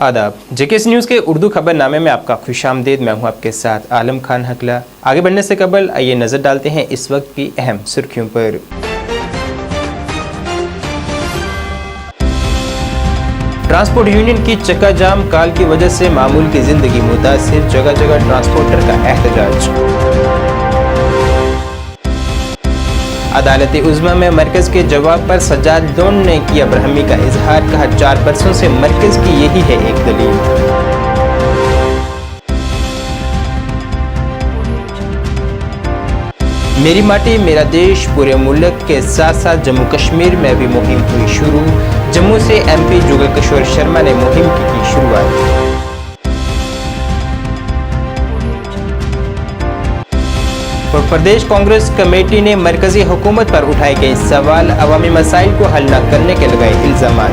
आदाब। JKS news के उर्दू खबरनामे में आपका खुशामदीद। मैं हूं आपके साथ आलम खान हकला। आगे बढ़ने से कबल आइए नज़र डालते हैं इस वक्त की अहम सुर्खियों पर। ट्रांसपोर्ट यूनियन की चक्का जाम, काल की वजह से मामूल की जिंदगी मुतासिर, जगह जगह ट्रांसपोर्टर का एहतजाज। अदालत उज़्मा में मरकज के जवाब पर सज्जाद लोन ने किया बरहमी का इजहार, कहा 4 बरसों से मरकज की यही है एक दलील। मेरी माटी मेरा देश, पूरे मुल्क के साथ साथ जम्मू कश्मीर में भी मुहिम हुई शुरू। जम्मू से एमपी जुगल किशोर शर्मा ने मुहिम की शुरुआत। और प्रदेश कांग्रेस कमेटी ने मरकजी हुकूमत पर उठाए गए सवाल, अवामी मसाइल को हल न करने के लगाए इल्जामात।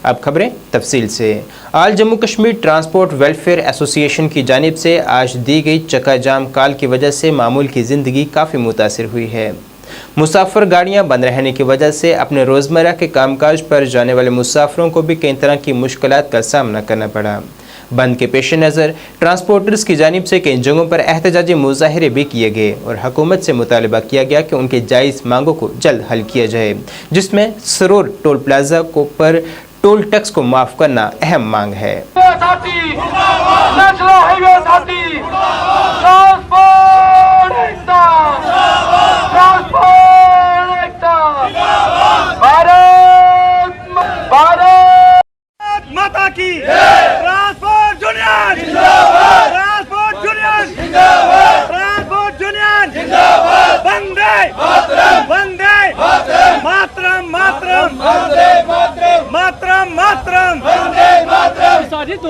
अब खबरें तफसील से। आज Jammu Kashmir transport welfare association की जानिब से आज दी गई चक्का जाम काल की वजह से मामूल की ज़िंदगी काफ़ी मुतासिर हुई है। मुसाफिर गाड़ियां बंद रहने की वजह से अपने रोज़मर्रा के कामकाज पर जाने वाले मुसाफिरों को भी कई तरह की मुश्किलात का सामना करना पड़ा। बंद के पेश नज़र ट्रांसपोर्टर्स की जानिब से कई जगहों पर एहतजाजी मुजाहरे भी किए गए और हुकूमत से मुतालबा किया गया कि उनके जायज़ मांगों को जल्द हल किया जाए, जिसमें सरोर टोल प्लाजा को पर टोल टैक्स को माफ़ करना अहम मांग है। माता की ट्रांसपोर्ट यूनियन जिंदाबाद, ट्रांसपोर्ट यूनियन जिंदाबाद, ट्रांसपोर्ट यूनियन जिंदाबाद, वंदे मातरम, वंदे मातरम, मातरम, वंदे मातरम, मातरम, मातरम, वंदे मातरम, वंदे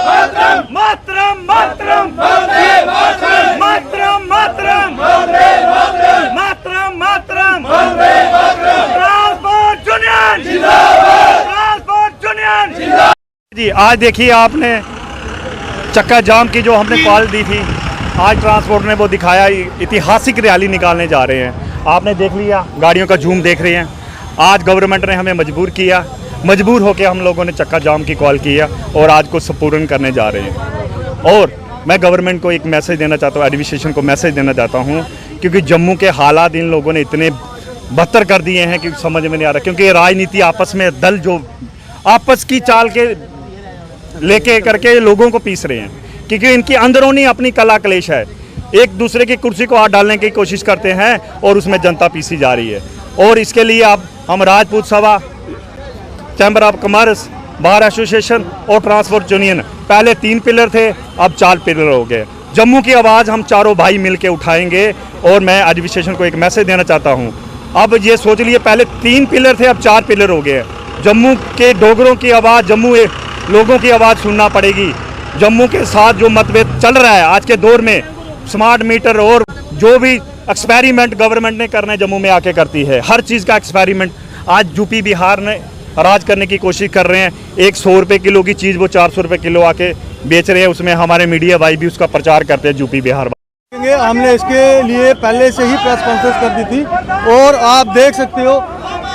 मातरम, मातरम, मातरम, वंदे मातरम, मातरम, मातरम, वंदे मातरम, मातरम, मातरम, वंदे मातरम, जी। आज देखिए आपने चक्का जाम की जो हमने कॉल दी थी, आज ट्रांसपोर्ट ने वो दिखाया, ऐतिहासिक रैली निकालने जा रहे हैं। आपने देख लिया, गाड़ियों का झूम देख रहे हैं। आज गवर्नमेंट ने हमें मजबूर होकर हम लोगों ने चक्का जाम की कॉल किया और आज को संपूर्ण करने जा रहे हैं। और मैं गवर्नमेंट को एक मैसेज देना चाहता हूँ, एडमिनिस्ट्रेशन को मैसेज देना चाहता हूँ, क्योंकि जम्मू के हालात इन लोगों ने इतने बदतर कर दिए हैं कि समझ में नहीं आ रहा। क्योंकि राजनीति आपस में दल जो आपस की चाल के लेके करके लोगों को पीस रहे हैं, क्योंकि इनकी अंदरूनी अपनी कला कलेश है। एक दूसरे की कुर्सी को हाथ डालने की कोशिश करते हैं और उसमें जनता पीसी जा रही है। और इसके लिए अब हम राजपूत सभा, chamber of commerce, bar association और ट्रांसपोर्ट यूनियन, पहले 3 पिलर थे, अब 4 पिलर हो गए। जम्मू की आवाज़ हम चारों भाई मिल के उठाएंगे। और मैं एडमिनिस्ट्रेशन को एक मैसेज देना चाहता हूँ, अब ये सोच लिए पहले 3 पिलर थे, अब 4 पिलर हो गए। जम्मू के डोगरों की आवाज़, जम्मू लोगों की आवाज़ सुनना पड़ेगी। जम्मू के साथ जो मतभेद चल रहा है आज के दौर में, स्मार्ट मीटर और जो भी एक्सपेरिमेंट गवर्नमेंट ने करना है जम्मू में आके करती है, हर चीज़ का एक्सपेरिमेंट आज यूपी बिहार ने राज करने की कोशिश कर रहे हैं। एक 100 रुपये किलो की चीज़ वो 400 रुपये किलो आके बेच रहे हैं। उसमें हमारे मीडिया भाई भी उसका प्रचार करते हैं यूपी बिहार। हमने इसके लिए पहले से ही प्रेस कॉन्फ्रेंस कर दी थी और आप देख सकते हो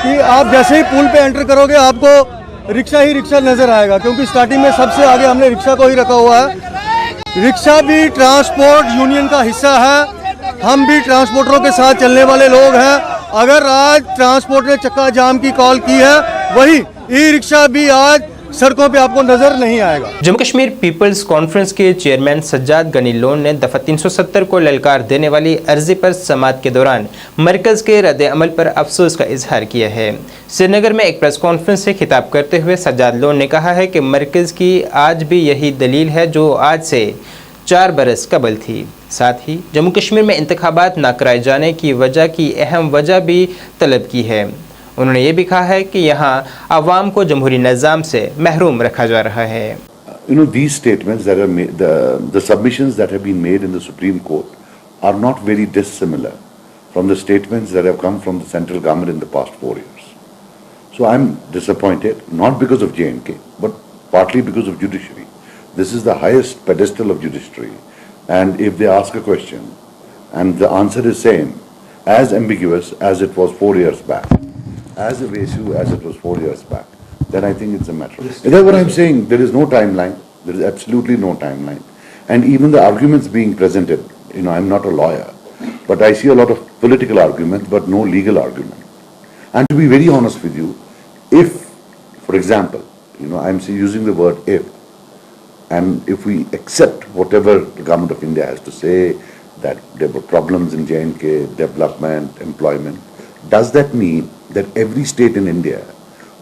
कि आप जैसे ही पुल पे एंटर करोगे आपको रिक्शा ही रिक्शा नज़र आएगा, क्योंकि स्टार्टिंग में सबसे आगे हमने रिक्शा को ही रखा हुआ है। रिक्शा भी ट्रांसपोर्ट यूनियन का हिस्सा है, हम भी ट्रांसपोर्टरों के साथ चलने वाले लोग हैं। अगर आज ट्रांसपोर्ट ने चक्का जाम की कॉल की है, वही ई रिक्शा भी आज सड़कों पे आपको नजर नहीं आएगा। जम्मू कश्मीर पीपल्स कॉन्फ्रेंस के चेयरमैन सज्जाद गनी लोन ने दफा 370 को ललकार देने वाली अर्जी पर समाअत के दौरान मरकज के रद्द अमल पर अफसोस का इजहार किया है। श्रीनगर में एक प्रेस कॉन्फ्रेंस से खिताब करते हुए सज्जाद लोन ने कहा है कि मरकज की आज भी यही दलील है जो आज से 4 बरस कबल थी। साथ ही जम्मू कश्मीर में इंतखाबात न कराए जाने की वजह की अहम वजह भी तलब की है। उन्होंने ये भी कहा है कि यहाँ अवाम को जमहूरी निज़ाम से महरूम रखा जा रहा है। These statements that are made, the submissions that have been made in the Supreme Court are not very dissimilar from the statements that have come from the central government in the past 4 years. So I'm disappointed, not because of J&K, but partly because of judiciary. This is the highest pedestal of judiciary. And if they ask a question and the answer is same, as ambiguous as it was 4 years back, as evasive as it was 4 years back, then I think it's a matter. That's what I'm saying. There is no timeline. There is absolutely no timeline. And even the arguments being presented, I'm not a lawyer, but I see a lot of political argument, but no legal argument. And to be very honest with you, if, for example, I'm using the word if, and if we accept whatever the government of India has to say, that there were problems in J&K, development, employment, does that mean that every state in India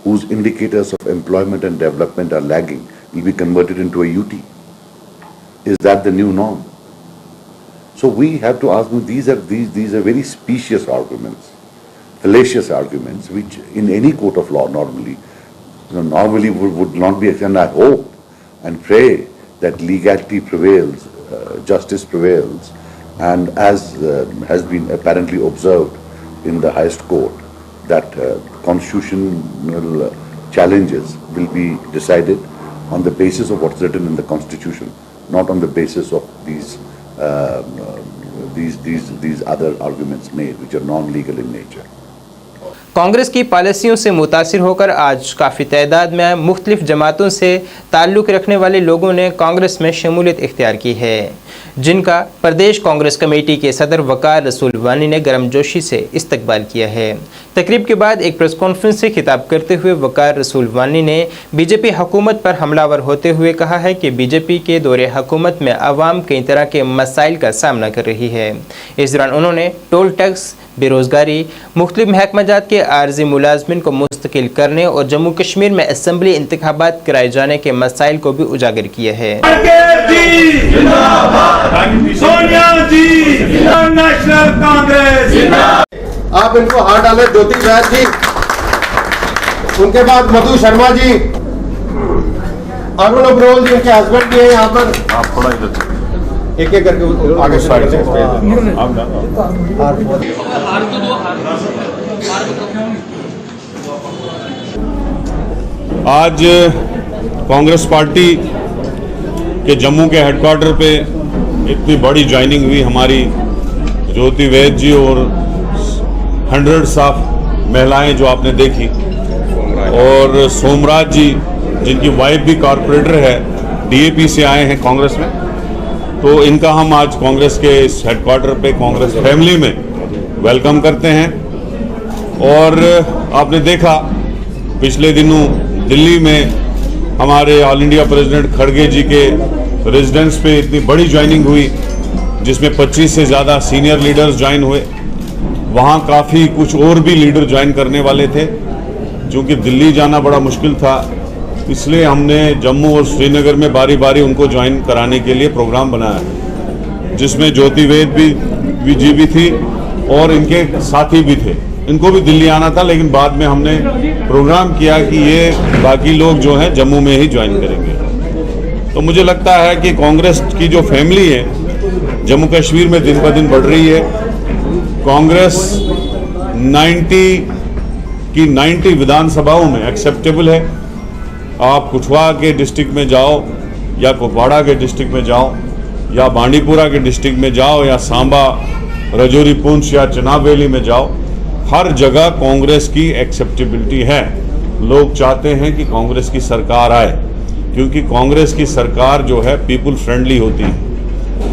whose indicators of employment and development are lagging will be converted into a UT? Is that the new norm? So we have to ask, these are very specious arguments, fallacious arguments, which in any court of law normally would not be accepted. And I hope and pray that legality prevails, justice prevails, and as has been apparently observed in the highest court, that constitutional challenges will be decided on the basis of what's written in the Constitution, not on the basis of these other arguments made, which are non-legal in nature. Congress की पॉलिसियों से मुतासिर होकर आज काफ़ी तादाद में मुख्तलिफ जमातों से ताल्लुक़ रखने वाले लोगों ने कांग्रेस में शमूलियत इख्तियार की है, जिनका प्रदेश कांग्रेस कमेटी के सदर वकार रसूल वानी ने गर्मजोशी से इस्तकबाल किया है। तकरीब के बाद एक प्रेस कॉन्फ्रेंस से खिताब करते हुए वकार रसूल वानी ने बीजेपी हुकूमत पर हमलावर होते हुए कहा है कि बीजेपी के दौरे हुकूमत में आवाम कई तरह के मसाइल का सामना कर रही है। इस दौरान उन्होंने टोल टैक्स, बेरोज़गारी, मुख्तलिफ महकमाजात के आर्जी मुलाजमिन को मुस्तकिल करने और जम्मू कश्मीर में असम्बली इंतखाबात कराए जाने के मसाइल को भी उजागर किया है। आप इनको हाथ डाले, ज्योति वैद जी, उनके बाद मधु शर्मा जी, अरुण अब्रोल जी, उनके हस्बैंड भी है यहाँ पर। आप थोड़ा एक एक करके आगे साइड से आज कांग्रेस पार्टी के जम्मू के हेडक्वार्टर पे इतनी बड़ी ज्वाइनिंग हुई हमारी ज्योति वैद जी और हंड्रेड्स ऑफ महिलाएं जो आपने देखी, और सोमराज जी जिनकी वाइफ भी कॉरपोरेटर है, डीएपी से आए हैं कांग्रेस में, तो इनका हम आज कांग्रेस के इस हेडक्वार्टर पे कांग्रेस फैमिली में वेलकम करते हैं। और आपने देखा पिछले दिनों दिल्ली में हमारे ऑल इंडिया प्रेसिडेंट खड़गे जी के रेजिडेंस पे इतनी बड़ी ज्वाइनिंग हुई, जिसमें 25 से ज़्यादा सीनियर लीडर्स ज्वाइन हुए। वहाँ काफ़ी कुछ और भी लीडर ज्वाइन करने वाले थे, क्योंकि दिल्ली जाना बड़ा मुश्किल था, इसलिए हमने जम्मू और श्रीनगर में बारी बारी उनको ज्वाइन कराने के लिए प्रोग्राम बनाया, जिसमें ज्योति वैद भी थी और इनके साथी भी थे। इनको भी दिल्ली आना था, लेकिन बाद में हमने प्रोग्राम किया कि ये बाकी लोग जो हैं जम्मू में ही ज्वाइन करेंगे। तो मुझे लगता है कि कांग्रेस की जो फैमिली है जम्मू कश्मीर में दिन ब दिन बढ़ रही है। कांग्रेस 90 विधानसभाओं में एक्सेप्टेबल है। आप कुछवा के डिस्ट्रिक्ट में जाओ या कुपवाड़ा के डिस्ट्रिक्ट में जाओ या बांडीपुरा के डिस्ट्रिक्ट में जाओ या सांबा, रजौरी, पुंछ या चनाब वैली में जाओ, हर जगह कांग्रेस की एक्सेप्टेबिलिटी है। लोग चाहते हैं कि कांग्रेस की सरकार आए, क्योंकि कांग्रेस की सरकार जो है पीपल फ्रेंडली होती है।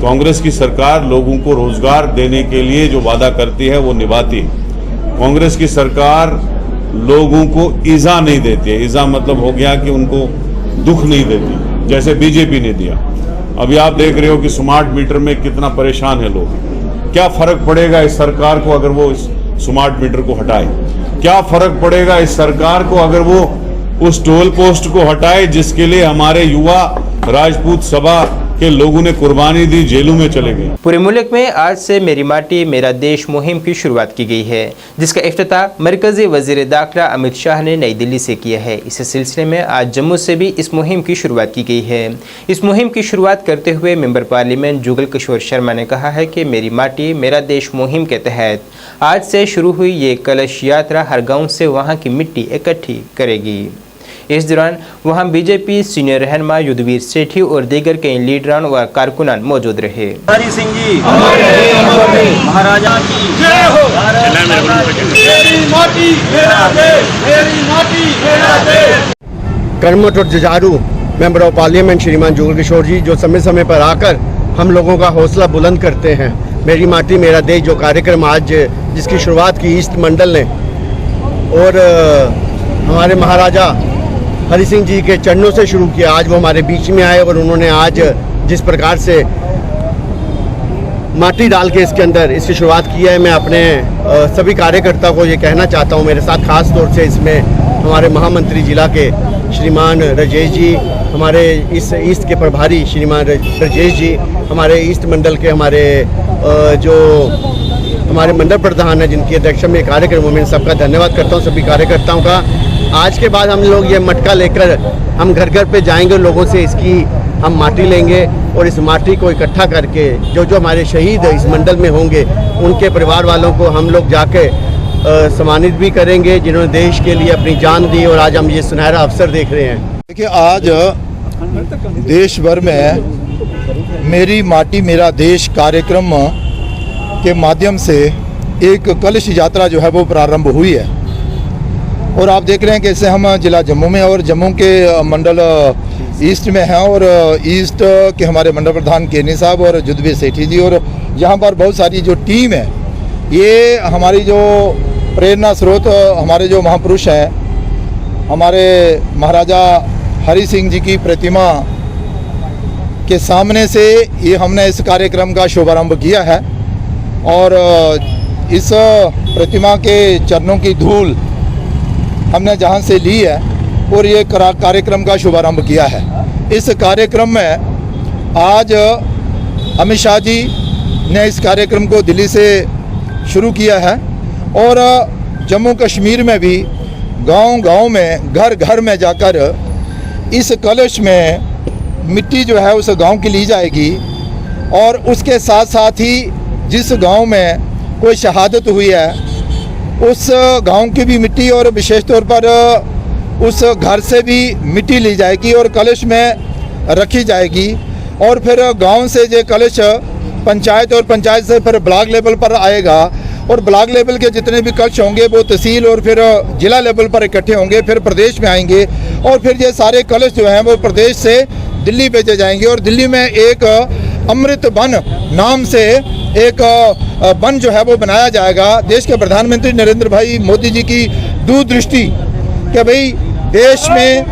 कांग्रेस की सरकार लोगों को रोजगार देने के लिए जो वादा करती है वो निभाती है। कांग्रेस की सरकार लोगों को ईजा नहीं देती है। ईजा मतलब हो गया कि उनको दुख नहीं देती, जैसे बीजेपी ने दिया। अभी आप देख रहे हो कि स्मार्ट मीटर में कितना परेशान है लोग। क्या फर्क पड़ेगा इस सरकार को अगर वो इस स्मार्ट मीटर को हटाए? क्या फर्क पड़ेगा इस सरकार को अगर वो उस टोल पोस्ट को हटाए जिसके लिए हमारे युवा राजपूत सभा के लोगों ने कुर्बानी दी, जेलों में चले गए। पूरे मुल्क में आज से मेरी माटी मेरा देश मुहिम की शुरुआत की गई है, जिसका इफ्तिताह मरकजी वजीर दाखिला अमित शाह ने नई दिल्ली से किया है। इसी सिलसिले में आज जम्मू से भी इस मुहिम की शुरुआत की गई है। इस मुहिम की शुरुआत करते हुए मेंबर पार्लियामेंट जुगल किशोर शर्मा ने कहा है कि मेरी माटी मेरा देश मुहिम के तहत आज से शुरू हुई ये कलश यात्रा हर गाँव से वहाँ की मिट्टी इकट्ठी करेगी। इस दौरान वहां बीजेपी सीनियर रहनुमा युद्धवीर सेठी और दीगर कई लीडरान व कारकुनान मौजूद रहे। हरि सिंह जी महाराजा की जय हो। मेरी माटी मेरा देश, मेरी माटी मेरा देश। कर्मठ और जुझारू मेंबर ऑफ पार्लियामेंट श्रीमान जुगल किशोर जी जो समय समय पर आकर हम लोगों का हौसला बुलंद करते हैं। मेरी माटी मेरा देश जो कार्यक्रम आज जिसकी शुरुआत की ईस्ट मंडल ने और हमारे महाराजा हरि सिंह जी के चरणों से शुरू किया, आज वो हमारे बीच में आए और उन्होंने आज जिस प्रकार से माटी डाल के इसके अंदर इसकी शुरुआत की है, मैं अपने सभी कार्यकर्ता को ये कहना चाहता हूँ। मेरे साथ खास तौर से इसमें हमारे महामंत्री जिला के श्रीमान राजेश जी, हमारे इस ईस्ट के प्रभारी श्रीमान राजेश जी, हमारे ईस्ट मंडल के हमारे जो हमारे मंडल प्रधान हैं जिनकी अध्यक्षता में कार्यक्रम में सबका धन्यवाद करता हूँ सभी कार्यकर्ताओं का। आज के बाद हम लोग ये मटका लेकर हम घर घर पे जाएंगे, लोगों से इसकी हम माटी लेंगे और इस माटी को इकट्ठा करके जो जो हमारे शहीद इस मंडल में होंगे उनके परिवार वालों को हम लोग जाके सम्मानित भी करेंगे जिन्होंने देश के लिए अपनी जान दी और आज हम ये सुनहरा अवसर देख रहे हैं। देखिए, आज देश भर में मेरी माटी मेरा देश कार्यक्रम के माध्यम से एक कलश यात्रा जो है वो प्रारंभ हुई है और आप देख रहे हैं कि इससे हम जिला जम्मू में और जम्मू के मंडल ईस्ट में हैं और ईस्ट के हमारे मंडल प्रधान केनी साहब और युद्धवीर सेठी जी और यहाँ पर बहुत सारी जो टीम है, ये हमारी जो प्रेरणा स्रोत हमारे जो महापुरुष हैं, हमारे महाराजा हरि सिंह जी की प्रतिमा के सामने से ये हमने इस कार्यक्रम का शुभारंभ किया है और इस प्रतिमा के चरणों की धूल हमने जहाँ से ली है और ये कार्यक्रम का शुभारंभ किया है। इस कार्यक्रम में आज अमित शाह जी ने इस कार्यक्रम को दिल्ली से शुरू किया है और जम्मू कश्मीर में भी गांव-गांव में घर घर में जाकर इस कलश में मिट्टी जो है उस गांव की ली जाएगी और उसके साथ साथ ही जिस गांव में कोई शहादत हुई है उस गांव की भी मिट्टी और विशेष तौर पर उस घर से भी मिट्टी ली जाएगी और कलश में रखी जाएगी और फिर गांव से ये कलश पंचायत और पंचायत से फिर ब्लॉक लेवल पर आएगा और ब्लॉक लेवल के जितने भी कलश होंगे वो तहसील और फिर जिला लेवल पर इकट्ठे होंगे, फिर प्रदेश में आएंगे और फिर ये सारे कलश जो हैं वो प्रदेश से दिल्ली भेजे जाएंगे और दिल्ली में एक अमृत वन नाम से एक वन जो है वो बनाया जाएगा। देश के प्रधानमंत्री नरेंद्र भाई मोदी जी की दूरदृष्टि कि भाई देश में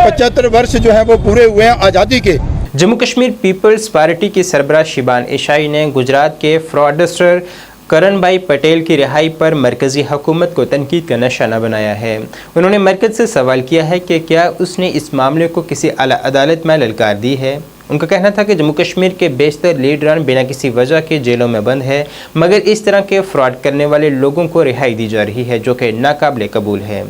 75 वर्ष जो है वो पूरे हुए हैं आज़ादी के। जम्मू कश्मीर पीपल्स पार्टी की सरबराह शिबान ईशाई ने गुजरात के फ्रॉडस्टर करण भाई पटेल की रिहाई पर मरकज़ी हुकूमत को तनकीद का निशाना बनाया है। उन्होंने मरकज़ से सवाल किया है कि क्या उसने इस मामले को किसी आला अदालत में ललकार दी है। उनका कहना था कि जम्मू कश्मीर के बेशतर लीडरान बिना किसी वजह के जेलों में बंद है, मगर इस तरह के फ्रॉड करने वाले लोगों को रिहाई दी जा रही है जो कि नाकाबिले कबूल है।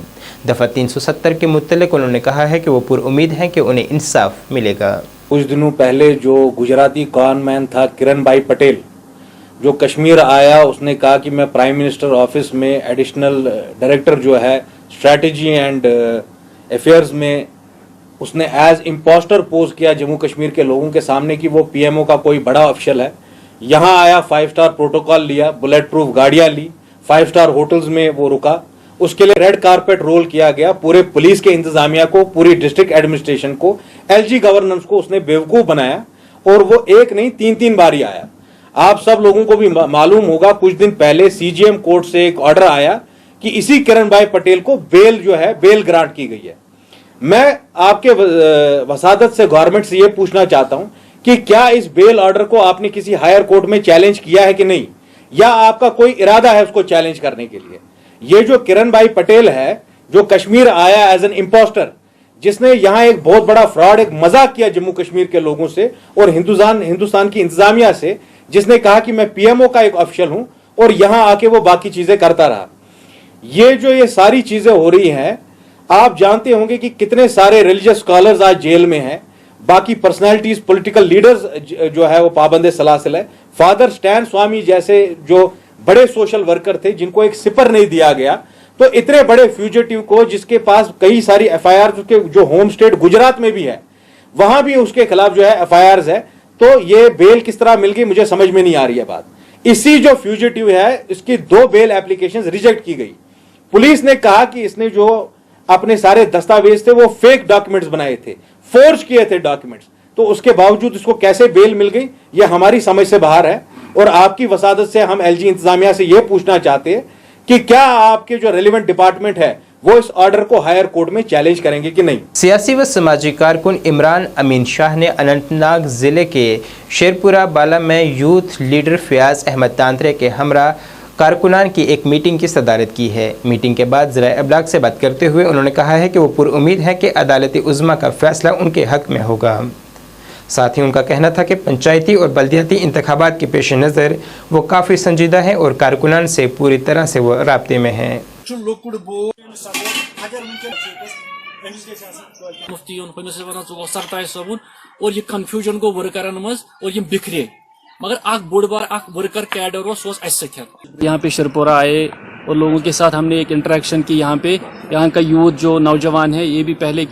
दफ़ा 370 के मुतल्लिक़ उन्होंने कहा है कि वो पुरुम्मीद हैं कि उन्हें इंसाफ मिलेगा। कुछ दिनों पहले जो गुजराती कॉनमैन था किरण भाई पटेल जो कश्मीर आया, उसने कहा कि मैं प्राइम मिनिस्टर ऑफिस में एडिशनल डायरेक्टर जो है स्ट्रैटेजी एंड अफेयर्स में उसने एज इम्पोस्टर पोज किया जम्मू कश्मीर के लोगों के सामने कि वो पीएमओ का कोई बड़ा ऑफिशियल है। यहाँ आया, 5 स्टार प्रोटोकॉल लिया, बुलेट प्रूफ गाड़ियाँ ली, 5 स्टार होटल्स में वो रुका, उसके लिए रेड कारपेट रोल किया गया। पूरे पुलिस के इंतजामिया को, पूरी डिस्ट्रिक्ट एडमिनिस्ट्रेशन को, एलजी गवर्नेंस को उसने बेवकूफ बनाया और वो एक नहीं 3-3 बार ही आया। आप सब लोगों को भी मालूम होगा, कुछ दिन पहले सीजीएम कोर्ट से एक ऑर्डर आया कि इसी किरण भाई पटेल को बेल जो है बेल ग्रांट की गई है। मैं आपके वसादत से गवर्नमेंट से यह पूछना चाहता हूं कि क्या इस बेल ऑर्डर को आपने किसी हायर कोर्ट में चैलेंज किया है कि नहीं, या आपका कोई इरादा है उसको चैलेंज करने के लिए। ये जो किरण भाई पटेल है जो कश्मीर आया एज एन इम्पोस्टर, जिसने यहां एक बहुत बड़ा फ्रॉड, एक मजाक किया जम्मू कश्मीर के लोगों से और हिंदुस्तान की इंतजामिया से, जिसने कहा कि मैं पीएमओ का एक ऑफिशियल हूं और यहां आके वो बाकी चीजें करता रहा। ये सारी चीजें हो रही हैं, आप जानते होंगे कि कितने सारे रिलीजियस स्कॉलर्स आज जेल में हैं, बाकी पर्सनालिटीज, पॉलिटिकल लीडर्स जो है वो पाबंद सलासिल है। फादर स्टैन स्वामी जैसे जो बड़े सोशल वर्कर थे जिनको एक सिपर नहीं दिया गया, तो इतने बड़े फ्यूजिटिव को, जिसके पास कई सारी एफआईआर, उसके जो होम स्टेट गुजरात में भी है, वहां भी उसके खिलाफ जो है एफआईआर है, तो ये बेल किस तरह मिल गई मुझे समझ में नहीं आ रही है बात। इसी जो फ्यूजिटिव है इसकी 2 बेल एप्लीकेशंस रिजेक्ट की गई। पुलिस ने कहा कि इसने जो अपने सारे दस्तावेज थे वो फेक डॉक्यूमेंट्स बनाए थे, फोर्ज किए थे डॉक्यूमेंट्स, तो उसके बावजूद इसको कैसे बेल मिल गई ये हमारी समझ से बाहर है। और आपकी वसादत से हम एलजी इंतजामिया से ये पूछना चाहते हैं कि क्या आपके जो रेलिवेंट डिपार्टमेंट है वो इस ऑर्डर को हायर कोर्ट में चैलेंज करेंगे कि नहीं। सियासी व समाजी कारकुन इमरान अमीन शाह ने अनंतनाग जिले के शेरपुरा बाला में यूथ लीडर फयाज अहमद तांत्रे के हमरा कारकुनान की एक मीटिंग की सदारत की है। मीटिंग के बाद ज़राए अबलाग से बात करते हुए उन्होंने कहा है कि वो पुरुम्मीद है कि अदालती उज़्मा का फैसला उनके हक में होगा। साथ ही उनका कहना था कि पंचायती और बल्दियाती इंतखाबात के पेश नज़र वो काफ़ी संजीदा है और कारकुनान से पूरी तरह से वो राब्ते में हैं। मुफ्ती सरताज सबन और ये कन्फ्यूजन गो वर्करन मज और ये बिखरे मगर आख बोड़ बार आख वर्कर कैडर यहाँ पे शिरपुरा आए और लोगों के साथ हमने एक इंटरेक्शन की। यहाँ का यूथ जो नौजवान है ये भी पहले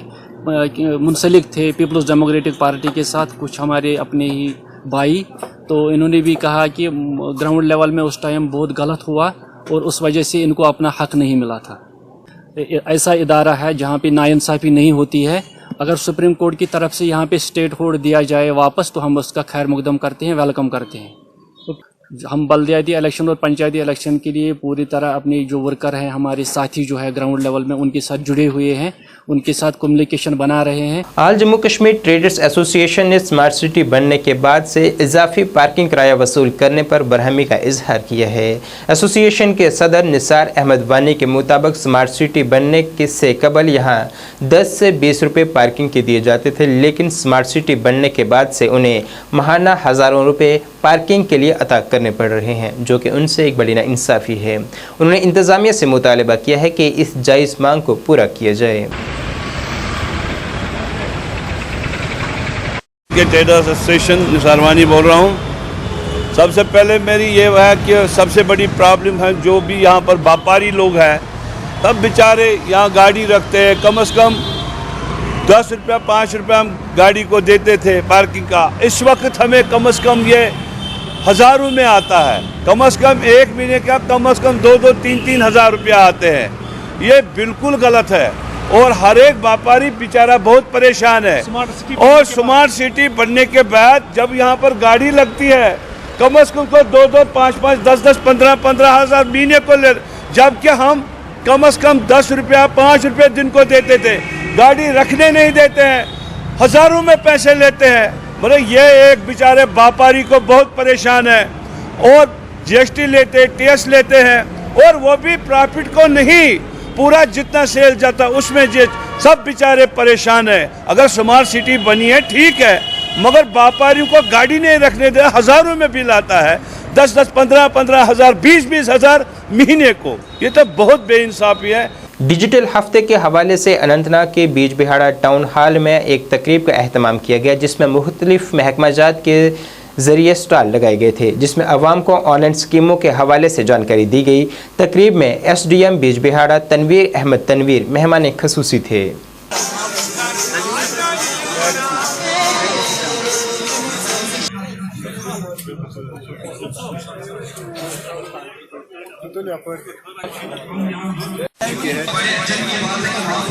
मुंसलिक थे पीपल्स डेमोक्रेटिक पार्टी के साथ, कुछ हमारे अपने ही भाई, तो इन्होंने भी कहा कि ग्राउंड लेवल में उस टाइम बहुत गलत हुआ और उस वजह से इनको अपना हक नहीं मिला था। ऐसा इदारा है जहाँ पे नाइंसाफ़ी नहीं होती है। अगर सुप्रीम कोर्ट की तरफ से यहाँ पे स्टेट होल्ड दिया जाए वापस तो हम उसका खैर मुकदम करते हैं, वेलकम करते हैं। तो हम बल्दियाती इलेक्शन और पंचायती इलेक्शन के लिए पूरी तरह अपने जो वर्कर हैं, हमारे साथी जो है ग्राउंड लेवल में, उनके साथ जुड़े हुए हैं, उनके साथ कम्युनिकेशन बना रहे हैं। आल जम्मू कश्मीर ट्रेडर्स एसोसिएशन ने स्मार्ट सिटी बनने के बाद से इजाफी पार्किंग किराया वसूल करने पर बरहमी का इजहार किया है। एसोसिएशन के सदर निसार अहमद वानी के मुताबिक स्मार्ट सिटी बनने से कबल यहाँ 10 से 20 रुपये पार्किंग के दिए जाते थे, लेकिन स्मार्ट सिटी बनने के बाद से उन्हें माहाना हज़ारों रुपये पार्किंग के लिए अता करने पड़ रहे हैं, जो कि उनसे एक बड़ी नाइंसाफ़ी है। उन्होंने इंतज़ामिया से मुतालबा किया है कि इस जायज़ मांग को पूरा किया जाए। ट्रेडर्स एसोसिएशन निसारवानी बोल रहा हूँ। सबसे पहले मेरी ये है कि सबसे बड़ी प्रॉब्लम है जो भी यहाँ पर व्यापारी लोग हैं, सब बेचारे यहाँ गाड़ी रखते हैं, कम से कम 10 रुपया 5 रुपया हम गाड़ी को देते थे पार्किंग का। इस वक्त हमें कम से कम ये हज़ारों में आता है, कम से कम एक महीने का कम से कम 2-2 3-3 हज़ार रुपया आते हैं। ये बिल्कुल गलत है और हर एक व्यापारी बेचारा बहुत परेशान है। और स्मार्ट सिटी बनने के बाद जब यहाँ पर गाड़ी लगती है कम से कम 2-2 5-5 10-10 15-15 हज़ार महीने को ले, जबकि हम कम से कम 10 रुपया 5 रुपये दिन को देते थे। गाड़ी रखने नहीं देते हैं, हज़ारों में पैसे लेते हैं। मतलब ये एक बेचारे व्यापारी को बहुत परेशान है। और जीएसटी लेते, टैक्स लेते हैं और वो भी प्रॉफिट को नहीं, पूरा जितना सेल जाता उसमें सब बेचारे परेशान है। अगर स्मार्ट सिटी बनी है ठीक है, मगर व्यापारियों को गाड़ी नहीं रखने दे, हज़ारों में बिल आता है, 10-10 15-15 हज़ार 20-20 हज़ार महीने को। ये तो बहुत बेइंसाफ़ी है। डिजिटल हफ्ते के हवाले से अनंतनाग के बीज बिहाड़ा टाउन हॉल में एक तकरीब का अहतमाम किया गया, जिसमें मुख्तलिफ महकमाजात के ज़रिए स्टॉल लगाए गए थे, जिसमें अवाम को ऑनलाइन स्कीमों के हवाले से जानकारी दी गई। तकरीब में SDM बीज बिहाड़ा तनवीर अहमद तनवीर मेहमान खसूसी थे।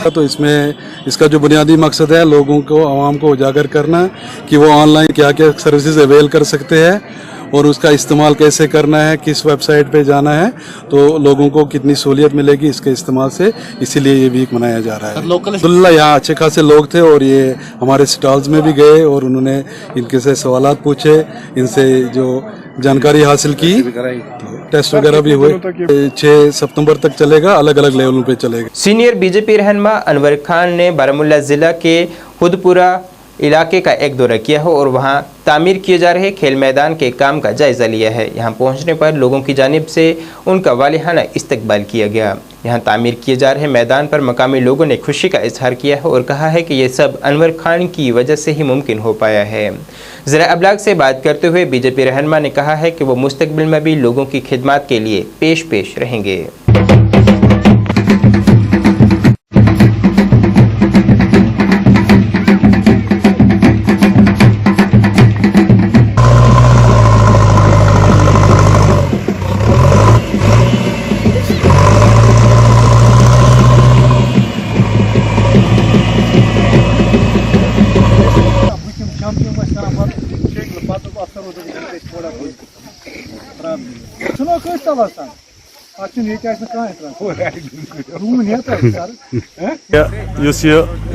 तो इसमें इसका जो बुनियादी मकसद है लोगों को, आवाम को उजागर करना कि वो ऑनलाइन क्या क्या सर्विसेज अवेल कर सकते हैं और उसका इस्तेमाल कैसे करना है, किस वेबसाइट पे जाना है, तो लोगों को कितनी सहूलियत मिलेगी इसके इस्तेमाल से। इसीलिए ये वीक मनाया जा रहा है। अब्दुल्ला यहाँ अच्छे खासे लोग थे और ये हमारे स्टॉल्स में भी गए और उन्होंने इनके से सवालात पूछे, इनसे जो जानकारी हासिल की, टेस्ट वगैरह भी हुए। 6 सितंबर तक चलेगा, अलग अलग लेवलों पे चलेगा। सीनियर बीजेपी रहनुमा अनवर खान ने बारामूला जिला के खुदपुरा इलाके का एक दौरा किया है और वहां तामीर किए जा रहे खेल मैदान के काम का जायज़ा लिया है। यहां पहुंचने पर लोगों की जानिब से उनका वालिहाना इस्तकबाल किया गया। यहां तामीर किए जा रहे मैदान पर मकामी लोगों ने खुशी का इजहार किया है और कहा है कि ये सब अनवर खान की वजह से ही मुमकिन हो पाया है। ज़रा अबलाग से बात करते हुए बीजेपी रहनुमा ने कहा है कि वो मुस्तकबिल में भी लोगों की खिदमत के लिए पेश रहेंगे।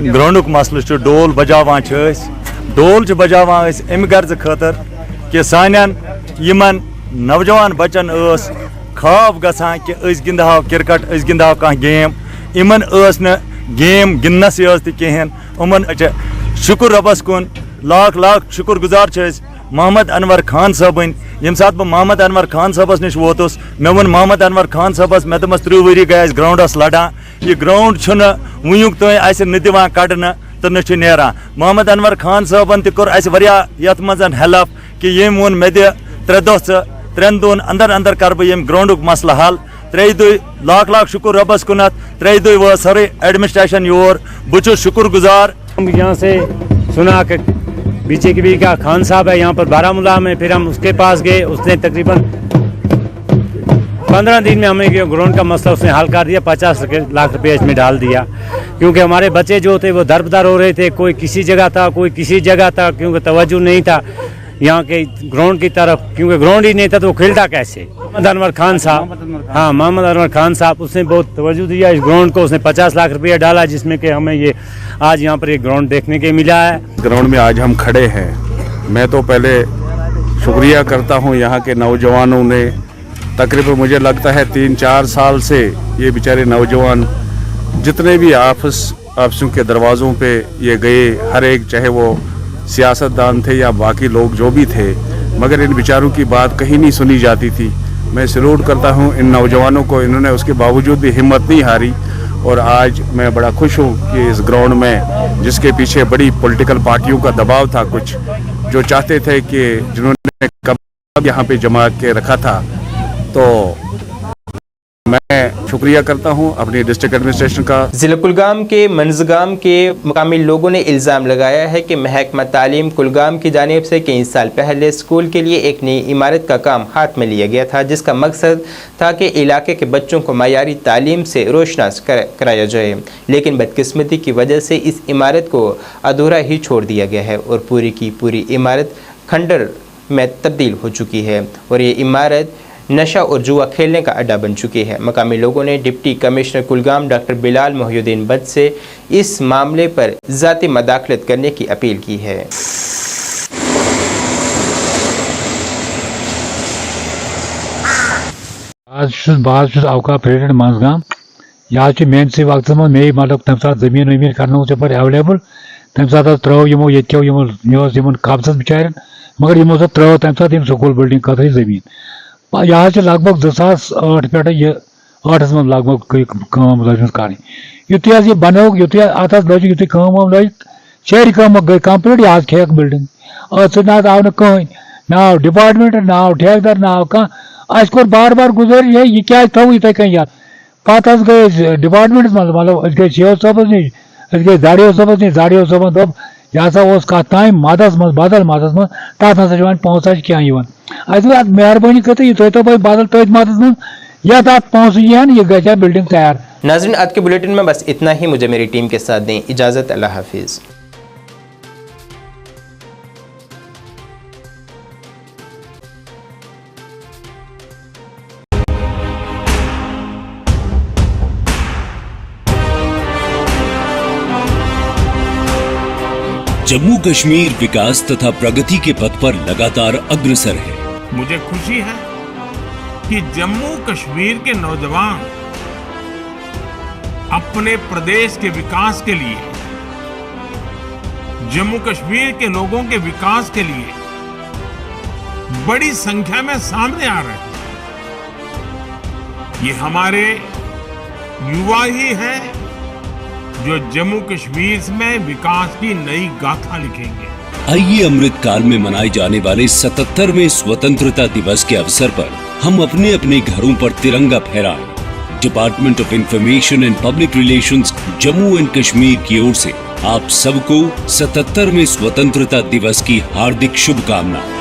ग्राउंड मसल डोल बजावान डोल बजावान अमि गर्ज खतर कि सानियन यमन नौजवान बच्चन ख्वाब गसान कि अस गिंदहाव क्रिकेट अस गिंदहाव कह गेम इमन न गेम गिंदनस कहें उमन शुक्र रबस कुन लाख लाख शुक्र गुजार मोहम्मद अनवर खान साहबन यम सात बह मोहम्मद अनवर खान साहबस निश वोतुस मे वो मोहम्मद अनवर खान साहबस मे दमस 3 वरी गए ग्राउंडस लड़ान यह ग्राउंड वुक तक न दिवान कड़न तो न नेरान मोहम्मद अनवर खान साहबन तोर यथ मज हेल्प कि यम वोन मे दे 3 दह 3 दोन अंदर अंदर कर बह यम ग्राउंड मसल हल 3 दुई लाख लाख शुक्र रबस कुन 3 दुई वो सारे एडमिनिस्ट्रेशन योर बह शुक्र गुजार। हम यहाँ से सुना कि बीजेपी का खान साहब है यहाँ पर बारामूला में, फिर हम उसके पास गए, उसने तकरीबन 15 दिन में हमें ग्राउंड का मसला उसने हल कर दिया, 50 लाख रुपये इसमें डाल दिया। क्योंकि हमारे बच्चे जो थे वो दरबदर हो रहे थे, कोई किसी जगह था कोई किसी जगह था, क्योंकि तवज्जो नहीं था यहाँ के ग्राउंड की तरफ, क्योंकि ग्राउंड ही नहीं था तो वो खेलता कैसे। मोहम्मद अनवर खान साहब, हाँ मोहम्मद अनवर खान साहब, उसने बहुत तवज्जो दिया इस ग्राउंड को, उसने 50 लाख रुपया डाला, जिसमें कि हमें ये आज यहाँ पर एक ग्राउंड देखने के मिला है। ग्राउंड में आज हम खड़े हैं, मैं तो पहले शुक्रिया करता हूँ यहाँ के नौजवानों ने, तकरीबन मुझे लगता है 3-4 साल से ये बेचारे नौजवान जितने भी ऑफिसों के दरवाज़ों पे ये गए, हर एक चाहे वो सियासतदान थे या बाकी लोग जो भी थे, मगर इन बेचारों की बात कहीं नहीं सुनी जाती थी। मैं सैल्यूट करता हूँ इन नौजवानों को, इन्होंने उसके बावजूद भी हिम्मत नहीं हारी, और आज मैं बड़ा खुश हूँ कि इस ग्राउंड में, जिसके पीछे बड़ी पॉलिटिकल पार्टियों का दबाव था, कुछ जो चाहते थे कि जिन्होंने कब यहाँ पे जमा के रखा था, तो मैं शुक्रिया करता हूं अपनी डिस्ट्रिक्ट एडमिनिस्ट्रेशन का। जिला कुलगाम के मंजगाम के मुकामी लोगों ने इल्ज़ाम लगाया है कि महकमा तालीम कुलगाम की जानिब से कई साल पहले स्कूल के लिए एक नई इमारत का काम हाथ में लिया गया था, जिसका मकसद था कि इलाके के बच्चों को मयारी तालीम से रोशनास कराया जाए, लेकिन बदकिस्मती की वजह से इस इमारत को अधूरा ही छोड़ दिया गया है और पूरी की पूरी इमारत खंडर में तब्दील हो चुकी है और ये इमारत नशा और जुआ खेलने का अड्डा बन चुकी है। मकामी लोगों ने deputy commissioner Kulgam doctor Bilal Mohiuddin but से इस मामले पर ज़ाती मदाखलत करने की अपील की है। आज अवका प्रेसिडेंट मंजगाम यह मेनसी वक्त मे मतलब तम सात जमीन वमीन कर पे एवेलेबल, तम सात त्रो यमो ये कब्ज बिचार, मगर यमो सो त्रो तम सात स्कूल बिल्डिंग खतर जमीन यह लगभग 2008 पे 8 मज लगभग लग कर युत यह बनो युत अत लग युत लग शहरी गई कम्प्लीट यह खेक बिल्डिंग अत आव न कहें नाव डिपार्टमेंट नाव ठेकेदार नाव कह अस बार बार गुजारिश यह क्या थो इथे कहीं यार पे गए डिपार्टमेंट मतलब गए CO साहबस नश गए दाड़ियो साहबस नश दाड़ियो साहबन दोप यह हसा कत ताम मदस मज बदल मदस मज तथ ना पोस क्या मेहरबानी कर बदल तथ मदस मज या तथ पोस यह गया बिल्डिंग तैयार। नाज़रीन आज के बुलेटिन में बस इतना ही, मुझे मेरी टीम के साथ दें इजाज़त, अल्लाह हाफिज़। जम्मू कश्मीर विकास तथा प्रगति के पथ पर लगातार अग्रसर है। मुझे खुशी है कि जम्मू कश्मीर के नौजवान अपने प्रदेश के विकास के लिए, जम्मू कश्मीर के लोगों के विकास के लिए बड़ी संख्या में सामने आ रहे हैं। ये हमारे युवा ही हैं जो जम्मू कश्मीर में विकास की नई गाथा लिखेंगे। आइए अमृत काल में मनाए जाने वाले 77वें स्वतंत्रता दिवस के अवसर पर हम अपने अपने घरों पर तिरंगा फहराएं। Department of information and public relations Jammu and Kashmir की ओर से आप सबको 77वें स्वतंत्रता दिवस की हार्दिक शुभकामनाएं।